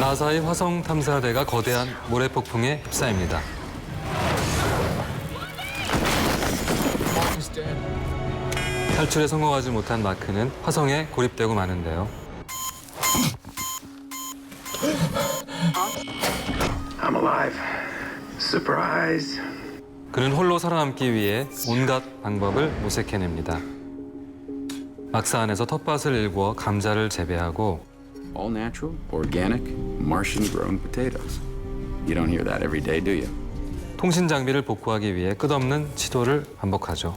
나사의 화성 탐사대가 거대한 모래폭풍에 휩싸입니다. 탈출에 성공하지 못한 마크는 화성에 고립되고 마는데요. I'm alive. Surprise. 그는 홀로 살아남기 위해 온갖 방법을 모색해냅니다. 막사 안에서 텃밭을 일구어 감자를 재배하고 All natural, organic, Martian-grown potatoes. You don't hear that every day, do you? 통신 장비를 복구하기 위해 끝없는 시도를 반복하죠.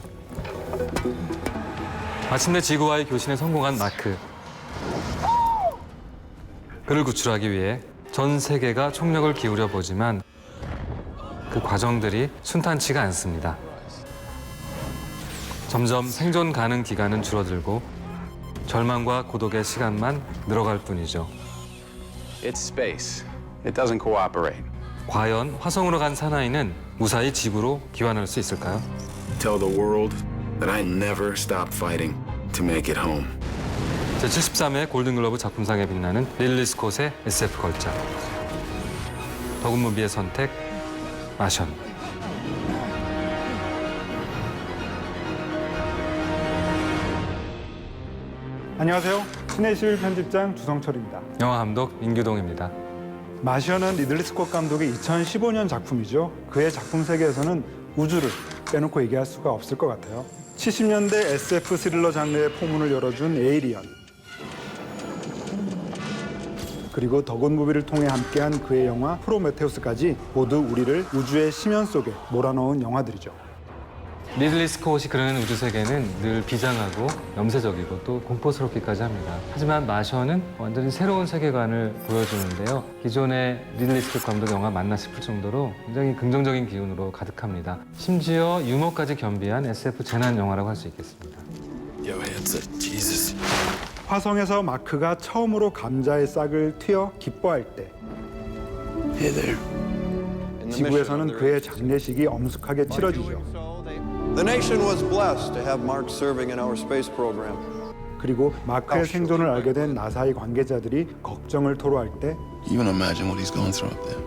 마침내 지구와의 교신에 성공한 마크. 그를 구출하기 위해 전 세계가 총력을 기울여 보지만 그 과정들이 순탄치가 않습니다. 점점 생존 가능 기간은 줄어들고 절망과 고독의 시간만 늘어갈 뿐이죠. It's space. It doesn't cooperate. 과연 화성으로 간 사나이는 무사히 지구로 귀환할 수 있을까요? Tell the world that I never stop fighting to make it home. 제73회 골든글러브 작품상에 빛나는 릴리 스콧의 SF 걸작. 더굿무비의 선택, 마션. 안녕하세요. 신의실 편집장 주성철입니다. 영화 감독 임규동입니다. 마션은 리들리 스콧 감독의 2015년 작품이죠. 그의 작품 세계에서는 우주를 빼놓고 얘기할 수가 없을 것 같아요. 70년대 SF 스릴러 장르의 포문을 열어준 에이리언, 그리고 더굿무비를 통해 함께한 그의 영화 프로메테우스까지 모두 우리를 우주의 심연 속에 몰아넣은 영화들이죠. 리들리 스콧이 그려낸 우주 세계는 늘 비장하고 염세적이고 또 공포스럽기까지 합니다. 하지만 마션은 완전히 새로운 세계관을 보여주는데요. 기존의 리들리 스콧 감독 영화 맞나 싶을 정도로 굉장히 긍정적인 기운으로 가득합니다. 심지어 유머까지 겸비한 SF 재난 영화라고 할 수 있겠습니다. Yo, headset. Jesus. 화성에서 마크가 처음으로 감자의 싹을 튀어 기뻐할 때 Hey there. 지구에서는 그의 장례식이 엄숙하게 치러지죠. The nation was blessed to have Mark serving in our space program. 그리고 마크의 생존을 알게 된 나사의 관계자들이 걱정을 토로할 때 Even imagine what he's going through up there.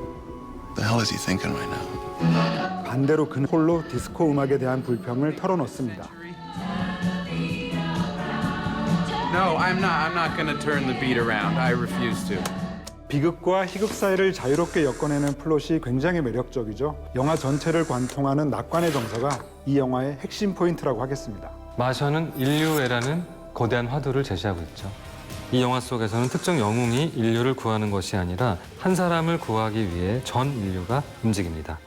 The hell is he thinking right now? 반대로 그는 홀로 디스코 음악에 대한 불평을 털어놓습니다. No, I'm not going to turn the beat around. I refuse to. 비극과 희극 사이를 자유롭게 엮어내는 플롯이 굉장히 매력적이죠. 영화 전체를 관통하는 낙관의 정서가 이 영화의 핵심 포인트라고 하겠습니다. 마션은 인류애라는 거대한 화두를 제시하고 있죠. 이 영화 속에서는 특정 영웅이 인류를 구하는 것이 아니라 한 사람을 구하기 위해 전 인류가 움직입니다.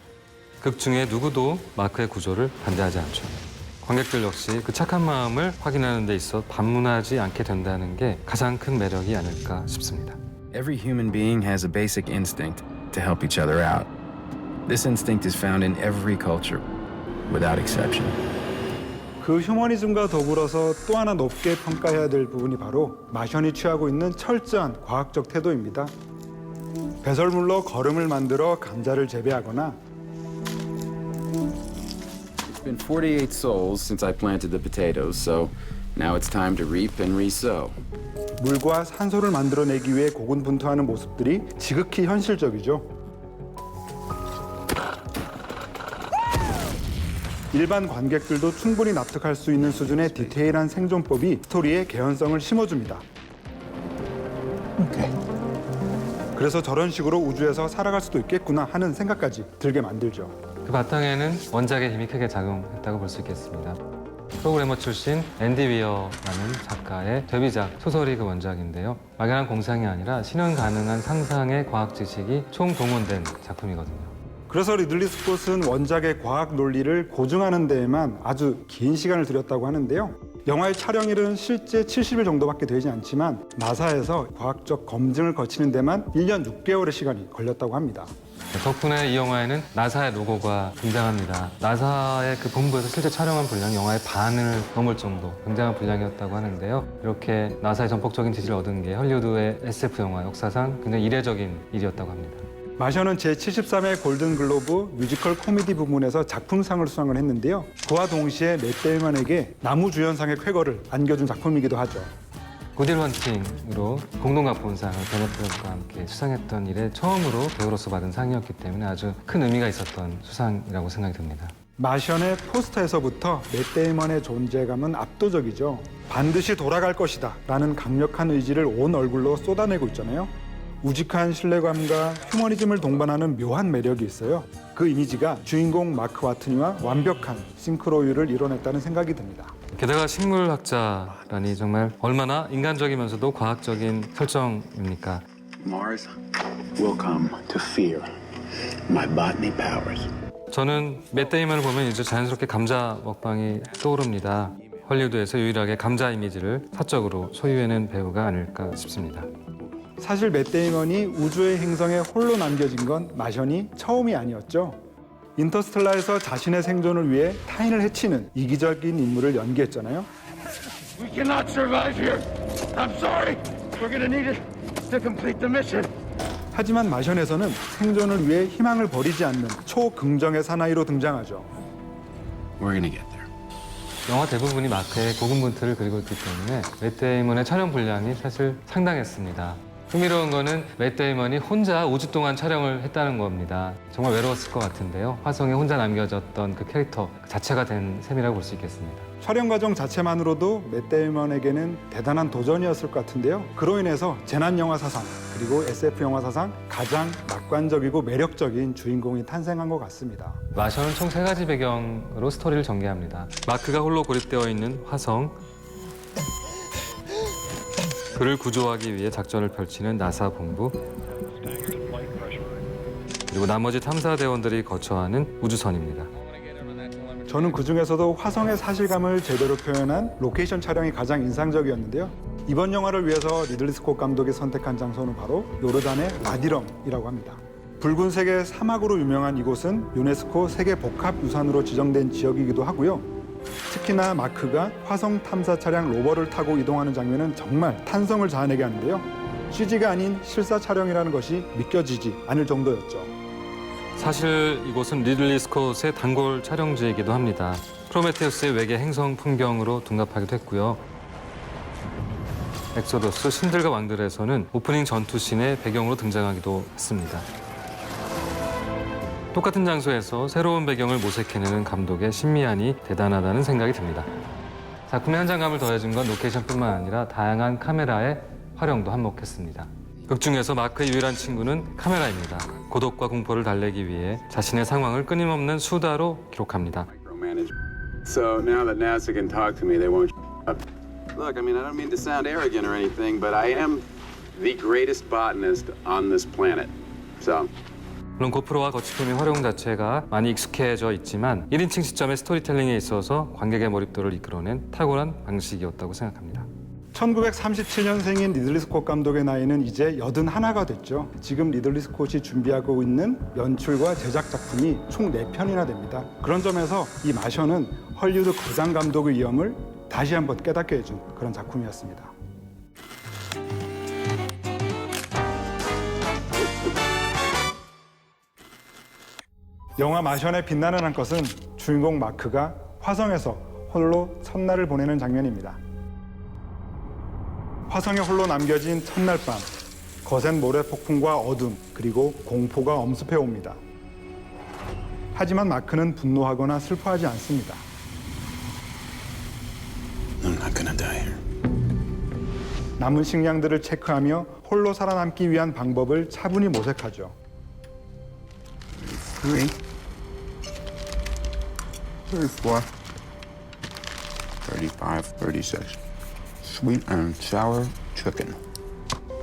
극 중에 누구도 마크의 구조를 반대하지 않죠. 관객들 역시 그 착한 마음을 확인하는 데 있어 반문하지 않게 된다는 게 가장 큰 매력이 아닐까 싶습니다. Every human being has a basic instinct to help each other out. This instinct is found in every culture, without exception. 그 휴머니즘과 더불어서 또 하나 높게 평가해야 될 부분이 바로 마션이 취하고 있는 철저한 과학적 태도입니다. 배설물로 거름을 만들어 감자를 재배하거나 It's been 48 souls since I planted the potatoes, so now it's time to reap and re-sow. 물과 산소를 만들어내기 위해 고군분투하는 모습들이 지극히 현실적이죠. 일반 관객들도 충분히 납득할 수 있는 수준의 디테일한 생존법이 스토리의 개연성을 심어줍니다. 그래서 저런 식으로 우주에서 살아갈 수도 있겠구나 하는 생각까지 들게 만들죠. 그 바탕에는 원작의 힘이 크게 작용했다고 볼 수 있겠습니다. 프로그래머 출신 앤디 위어라는 작가의 데뷔작 소설이 그 원작인데요. 막연한 공상이 아니라 실현 가능한 상상의 과학 지식이 총동원된 작품이거든요. 그래서 리들리 스콧은 원작의 과학 논리를 고증하는 데에만 아주 긴 시간을 들였다고 하는데요. 영화의 촬영일은 실제 70일 정도밖에 되지 않지만 나사에서 과학적 검증을 거치는 데만 1년 6개월의 시간이 걸렸다고 합니다. 덕분에 이 영화에는 나사의 로고가 등장합니다. 나사의 그 본부에서 실제 촬영한 분량이 영화의 반을 넘을 정도 굉장한 분량이었다고 하는데요. 이렇게 나사의 전폭적인 지지를 얻은 게 헐리우드의 SF 영화 역사상 굉장히 이례적인 일이었다고 합니다. 마션은 제73회 골든글로브 뮤지컬 코미디 부문에서 작품상을 수상을 했는데요. 그와 동시에 맷 데이먼에게 나무주연상의 쾌거를 안겨준 작품이기도 하죠. 고딜 헌팅으로 공동각본상을 베넷 배우와 함께 수상했던 이래 처음으로 배우로서 받은 상이었기 때문에 아주 큰 의미가 있었던 수상이라고 생각이 듭니다. 마션의 포스터에서부터 맷 데이먼의 존재감은 압도적이죠. 반드시 돌아갈 것이다 라는 강력한 의지를 온 얼굴로 쏟아내고 있잖아요. 우직한 신뢰감과 휴머니즘을 동반하는 묘한 매력이 있어요. 그 이미지가 주인공 마크 와트니와 완벽한 싱크로율을 이뤄냈다는 생각이 듭니다. 게다가 식물학자라니 정말 얼마나 인간적이면서도 과학적인 설정입니까? Mars will come to fear my botany powers. 저는 맷 데이먼을 보면 이제 자연스럽게 감자 먹방이 떠오릅니다. 헐리우드에서 유일하게 감자 이미지를 사적으로 소유해낸 배우가 아닐까 싶습니다. 사실 맷 데이먼이 우주의 행성에 홀로 남겨진 건 마션이 처음이 아니었죠. 인터스텔라에서 자신의 생존을 위해 타인을 해치는 이기적인 인물을 연기했잖아요. We cannot survive here. I'm sorry. We're gonna need it to complete the mission. 하지만 마션에서는 생존을 위해 희망을 버리지 않는 초긍정의 사나이로 등장하죠. We're gonna get there. 영화 대부분이 마크의 고군분투를 그리고 있기 때문에 맷 데이먼의 촬영 분량이 사실 상당했습니다. 흥미로운 거는 맷 데이먼이 혼자 5주 동안 촬영을 했다는 겁니다. 정말 외로웠을 것 같은데요. 화성에 혼자 남겨졌던 그 캐릭터 자체가 된 셈이라고 볼 수 있겠습니다. 촬영 과정 자체만으로도 맷 데이먼에게는 대단한 도전이었을 것 같은데요. 그로 인해서 재난 영화 사상 그리고 SF 영화 사상 가장 낙관적이고 매력적인 주인공이 탄생한 것 같습니다. 마션은 총 3가지 배경으로 스토리를 전개합니다. 마크가 홀로 고립되어 있는 화성, 그를 구조하기 위해 작전을 펼치는 나사 본부, 그리고 나머지 탐사대원들이 거처하는 우주선입니다. 저는 그중에서도 화성의 사실감을 제대로 표현한 로케이션 촬영이 가장 인상적이었는데요. 이번 영화를 위해서 리들리 스콧 감독이 선택한 장소는 바로 요르단의 와디럼이라고 합니다. 붉은색의 사막으로 유명한 이곳은 유네스코 세계복합유산으로 지정된 지역이기도 하고요. 특히나 마크가 화성 탐사 차량 로버를 타고 이동하는 장면은 정말 탄성을 자아내게 하는데요. CG가 아닌 실사 촬영이라는 것이 믿겨지지 않을 정도였죠. 사실 이곳은 리들리 스콧의 단골 촬영지이기도 합니다. 프로메테우스의 외계 행성 풍경으로 둔갑하기도 했고요. 엑소더스 신들과 왕들에서는 오프닝 전투씬의 배경으로 등장하기도 했습니다. 똑같은 장소에서 새로운 배경을 모색해내는 감독의 신미안이 대단하다는 생각이 듭니다. 작품의 현장감을 더해준 건 로케이션뿐만 아니라 다양한 카메라의 활용도 한몫했습니다. 극 중에서 마크의 유일한 친구는 카메라입니다. 고독과 공포를 달래기 위해 자신의 상황을 끊임없는 수다로 기록합니다. Micromanage. So now that NASA can talk to me, they won't up. Look, I mean, I don't mean to sound arrogant or anything, but I am the greatest botanist on this planet. So. 물론 고프로와 거치캠의 활용 자체가 많이 익숙해져 있지만 1인칭 시점의 스토리텔링에 있어서 관객의 몰입도를 이끌어낸 탁월한 방식이었다고 생각합니다. 1937년생인 리들리 스콧 감독의 나이는 이제 81가 됐죠. 지금 리들리 스콧이 준비하고 있는 연출과 제작 작품이 총 4편이나 됩니다. 그런 점에서 이 마션은 헐리우드 거장 감독의 위엄을 다시 한번 깨닫게 해준 그런 작품이었습니다. 영화 마션의 빛나는 한 것은 주인공 마크가 화성에서 홀로 첫날을 보내는 장면입니다. 화성에 홀로 남겨진 첫날 밤, 거센 모래 폭풍과 어둠, 그리고 공포가 엄습해 옵니다. 하지만 마크는 분노하거나 슬퍼하지 않습니다. I'm not gonna die here. 남은 식량들을 체크하며 홀로 살아남기 위한 방법을 차분히 모색하죠. 33, 34, 35, 36. Sweet and sour chicken.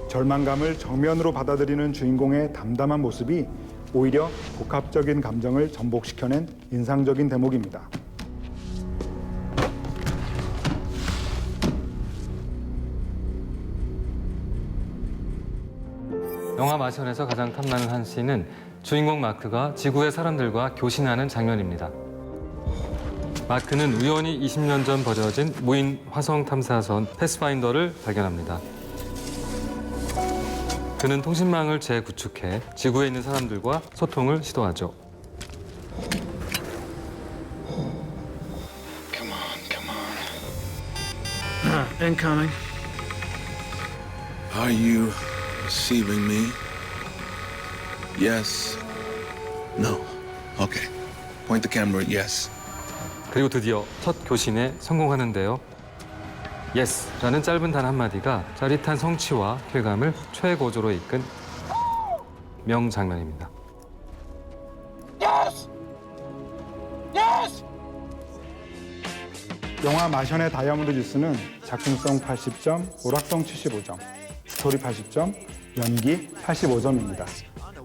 절망감을 정면으로 받아들이는 주인공의 담담한 모습이 오히려 복합적인 감정을 전복시켜낸 인상적인 대목입니다. 영화 마션에서 가장 탐나는 한 씬은 주인공 마크가 지구의 사람들과 교신하는 장면입니다. 마크는 우연히 20년 전 버려진 무인 화성 탐사선 패스파인더를 발견합니다. 그는 통신망을 재구축해 지구에 있는 사람들과 소통을 시도하죠. Come on, come on. Incoming. Are you receiving me? Yes. No. Okay. Point the camera at yes. 그리고 드디어 첫 교신에 성공하는데요. Yes라는 짧은 단 한마디가 짜릿한 성취와 쾌감을 최고조로 이끈 명장면입니다. 영화 마션의 다이아몬드 주스는 작품성 80점, 오락성 75점, 스토리 80점, 연기 85점입니다.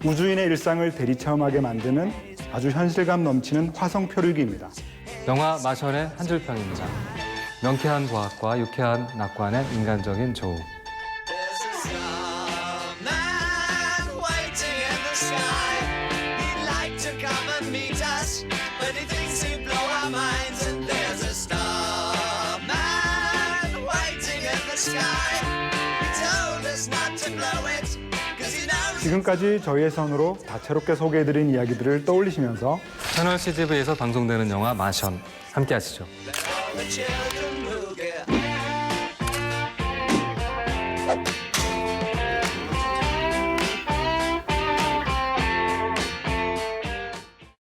우주인의 일상을 대리 체험하게 만드는 아주 현실감 넘치는 화성 표류기입니다. 영화 마션의 한 줄평입니다. 명쾌한 과학과 유쾌한 낙관의 인간적인 조우. There's a starman waiting in the sky. He'd like to come and meet us, but he thinks he'd blow our minds. And there's a starman waiting in the sky. He told us not to blow it, 'cause he knows. 지금까지 저희의 선으로 다채롭게 소개해드린 이야기들을 떠올리시면서 채널 CGV에서 방송되는 영화 마션 함께 하시죠. The children will get